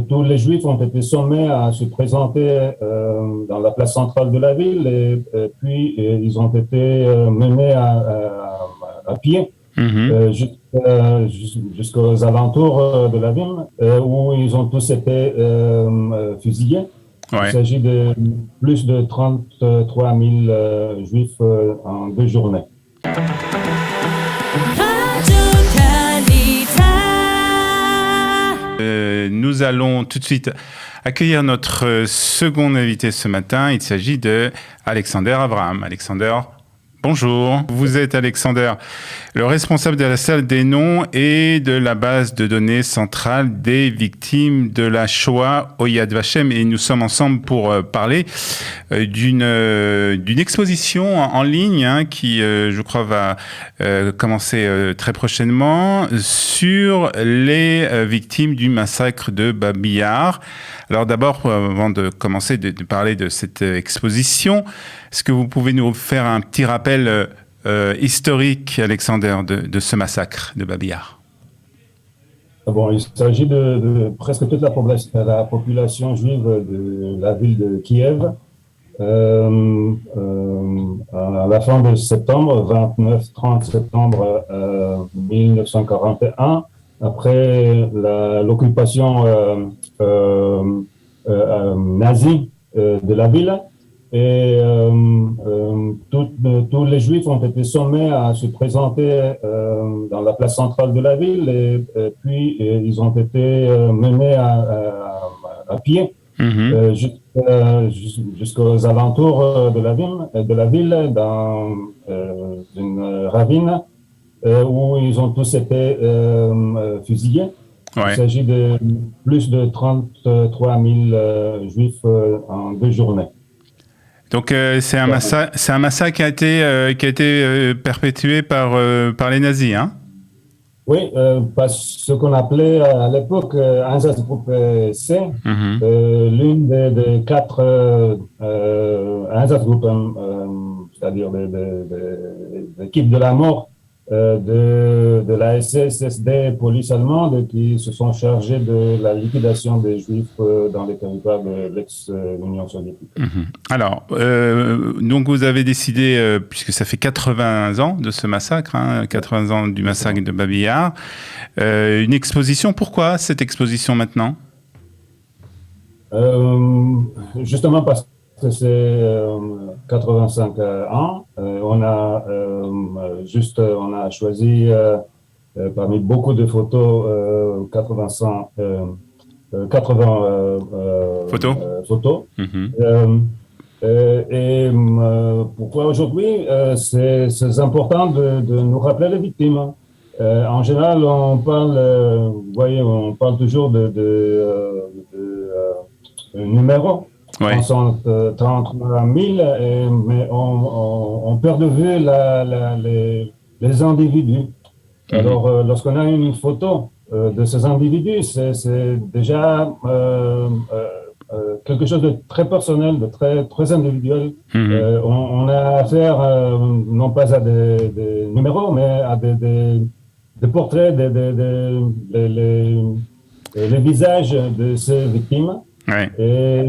tous les Juifs ont été sommés à se présenter dans la place centrale de la ville et puis ils ont été menés à pied Mhm. jusqu'aux alentours de la ville où ils ont tous été fusillés. Il Ouais. s'agit de plus de 33 000 Juifs en 2 journées. Nous allons tout de suite accueillir notre second invité ce matin. Il s'agit de Alexander Abraham. Alexander, bonjour. Vous êtes Alexander, le responsable de la salle des noms et de la base de données centrale des victimes de la Shoah au Yad Vashem. Et nous sommes ensemble pour parler d'une exposition en ligne qui, je crois, va commencer très prochainement sur les victimes du massacre de Babi Yar. Alors d'abord, avant de commencer de parler de cette exposition, est-ce que vous pouvez nous faire un petit rappel historique, Alexander, de ce massacre de Babi Yar? Bon, il s'agit de presque toute la population juive de la ville de Kiev. À la fin de septembre, 29-30 septembre 1941, après l'occupation nazie de la ville, et tous les Juifs ont été sommés à se présenter dans la place centrale de la ville et puis ils ont été menés à pied jusqu'aux alentours de la ville dans une ravine où ils ont tous été fusillés. Ouais. Il s'agit de plus de 33 000 Juifs en 2 journées. Donc c'est un massacre qui a été perpétué par les nazis, hein? Oui, ce qu'on appelait à l'époque Einsatzgruppe C, l'une des 4 Einsatzgruppen, c'est-à-dire des équipes de la mort de la SS, SD, police allemande, qui se sont chargés de la liquidation des Juifs dans les territoires de l'ex-Union soviétique. Alors, donc vous avez décidé, puisque ça fait 80 ans de ce massacre, 80 ans du massacre de Babi Yar, une exposition. Pourquoi cette exposition maintenant? Justement parce que c'est 85 ans. On a choisi parmi beaucoup de photos 80 photos. Pourquoi aujourd'hui c'est important de nous rappeler les victimes. En général, on parle toujours de numéros. Ouais. 33 000, mais on perd de vue les individus. Alors, lorsqu'on a une photo de ces individus, c'est déjà quelque chose de très personnel, de très individuel. On a affaire non pas à des numéros, mais à des portraits, les visages de ces victimes. Ouais. Et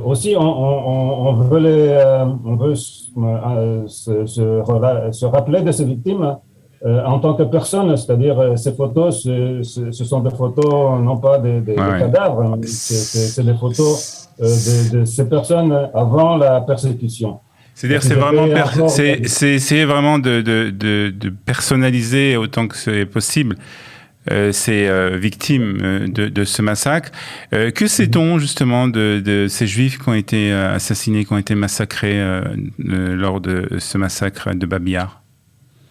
aussi, on veut se rappeler de ces victimes en tant que personne, c'est-à-dire ces photos, ce sont des photos non pas des cadavres, c'est des photos de ces personnes avant la persécution. C'est-à-dire c'est essayer vraiment de personnaliser autant que c'est possible ces victimes de ce massacre. Que sait-on justement de ces Juifs qui ont été assassinés, qui ont été massacrés lors de ce massacre de Babi Yar?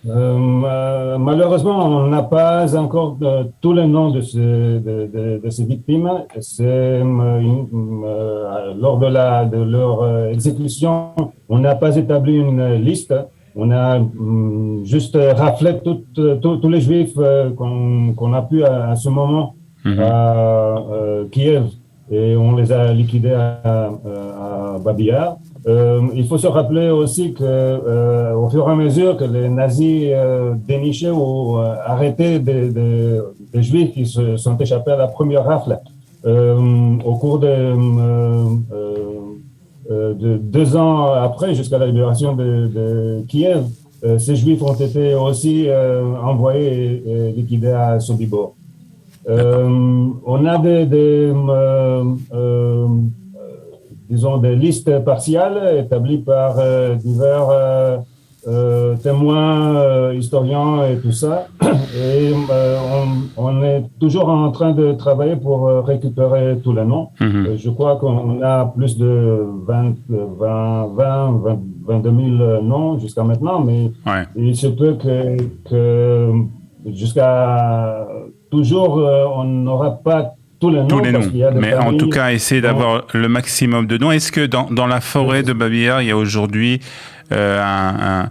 Malheureusement, on n'a pas encore tous les noms de ces victimes. Lors de leur exécution, on n'a pas établi une liste. On a juste raflé tous les Juifs qu'on a pu à ce moment à Kiev, et on les a liquidés à Babi Yar. Il faut se rappeler aussi que, au fur et à mesure que les nazis dénichaient ou arrêtaient des juifs qui se sont échappés à la première rafle, au cours de 2 ans après, jusqu'à la libération de Kiev, ces juifs ont été aussi envoyés et liquidés à Sobibor. On a disons, des listes partiales établies par divers témoins, historiens et tout ça. Et on est toujours en train de travailler pour récupérer tous les noms. Je crois qu'on a plus de 22 000 noms jusqu'à maintenant, mais il se peut que jusqu'à toujours, on n'aura pas tous les noms. Mais en tout cas, essayer d'avoir le maximum de noms. Est-ce que dans la forêt de Babi Yar, il y a aujourd'hui un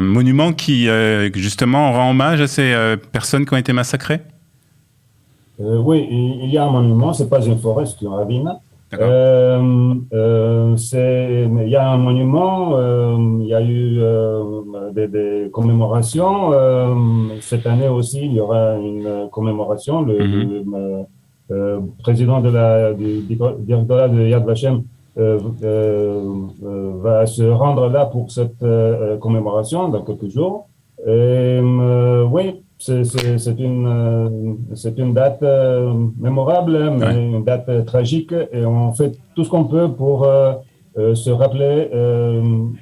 monument qui, justement, rend hommage à ces personnes qui ont été massacrées? Oui, il y a un monument. Ce n'est pas une forêt, c'est une ravine. Il y a un monument, il y a eu des commémorations. Cette année aussi, il y aura une commémoration. Le président du directorat de Yad Vashem va se rendre là pour cette commémoration dans quelques jours. Oui, c'est une date mémorable, mais une date tragique, et on fait tout ce qu'on peut pour se rappeler,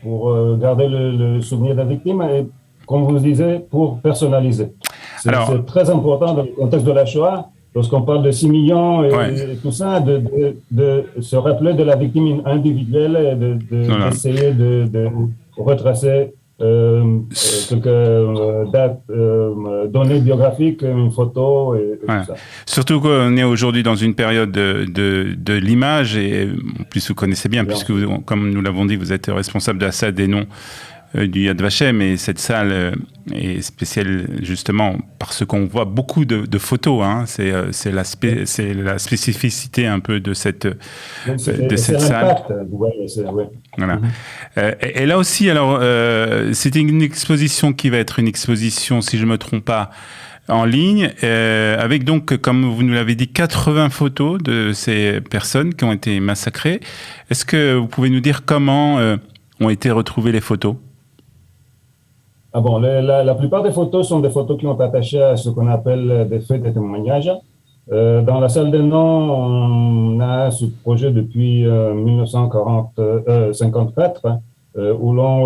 pour garder le souvenir des victimes et, comme vous disiez, pour personnaliser. C'est très important dans le contexte de la Shoah. Lorsqu'on parle de 6 millions et tout ça, de se rappeler de la victime individuelle et d'essayer de retracer quelques dates, données biographiques, une photo et tout ça. Surtout qu'on est aujourd'hui dans une période de l'image, et en plus vous connaissez bien, puisque comme nous l'avons dit, vous êtes responsable de la salle des noms du Yad Vashem, et cette salle est spéciale justement parce qu'on voit beaucoup de photos. C'est la spécificité un peu de cette salle. Voilà. Et là aussi, alors, c'est une exposition qui va être une exposition, si je ne me trompe pas, en ligne, avec donc, comme vous nous l'avez dit, 80 photos de ces personnes qui ont été massacrées. Est-ce que vous pouvez nous dire comment ont été retrouvées les photos? La plupart des photos sont des photos qui ont attaché à ce qu'on appelle des faits de témoignage. Dans la salle des noms, on a ce projet depuis 1954, où l'on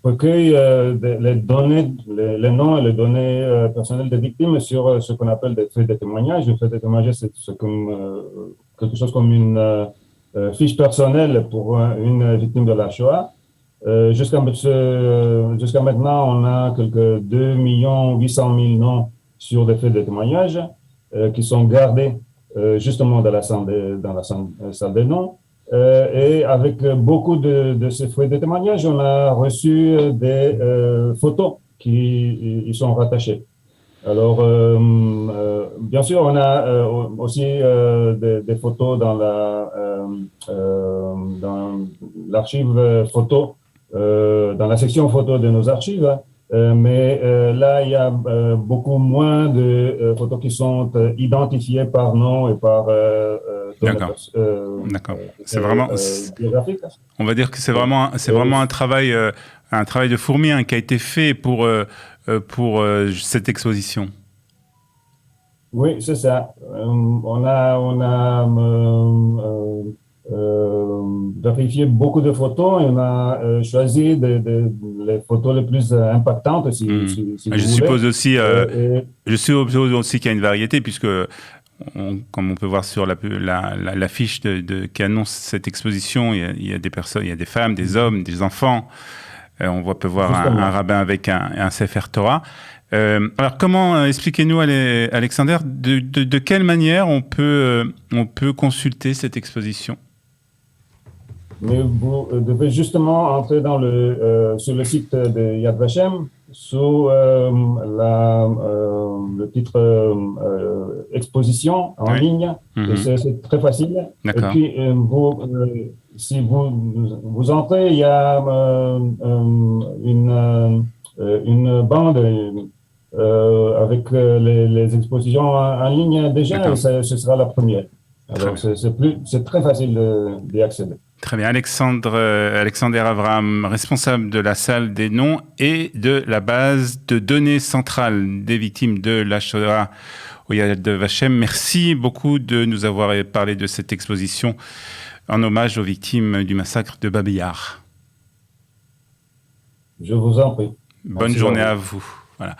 recueille les données, les noms et les données personnelles des victimes sur ce qu'on appelle des faits de témoignage. Le fait de témoignage, c'est quelque chose comme une fiche personnelle pour une victime de la Shoah. Jusqu'à maintenant, on a quelques 2 800 000 noms sur des faits de témoignage qui sont gardés justement dans la salle des noms. Et avec beaucoup de ces faits de témoignage, on a reçu des photos qui y sont rattachées. Alors, bien sûr, on a aussi des photos dans l'archive photo, dans la section photo de nos archives, mais là, il y a beaucoup moins de photos qui sont identifiées par nom et par D'accord. C'est vraiment biographique. On va dire que c'est vraiment un travail de fourmi qui a été fait pour cette exposition. Oui, c'est ça. On a vérifié beaucoup de photos et on a choisi les photos les plus impactantes, si vous voulez. Je suppose aussi qu'il y a une variété, puisque comme on peut voir sur la fiche qui annonce cette exposition, il y a des personnes, il y a des femmes, des hommes, des enfants. On peut voir un rabbin avec un Sefer Torah. Alors, expliquez-nous, Alexander, de quelle manière on peut consulter cette exposition? Mais vous devez justement entrer sur le site de Yad Vashem, sous le titre exposition en ligne. C'est très facile. Et puis, si vous entrez, il y a une bande avec les expositions en ligne déjà, et ce sera la première. Alors, c'est très facile d'y accéder. Très bien. Alexander Avraham, responsable de la salle des noms et de la base de données centrale des victimes de la Shoah au Yad Vashem. Merci beaucoup de nous avoir parlé de cette exposition en hommage aux victimes du massacre de Babi Yar. Je vous en prie. Bonne journée à vous. Voilà.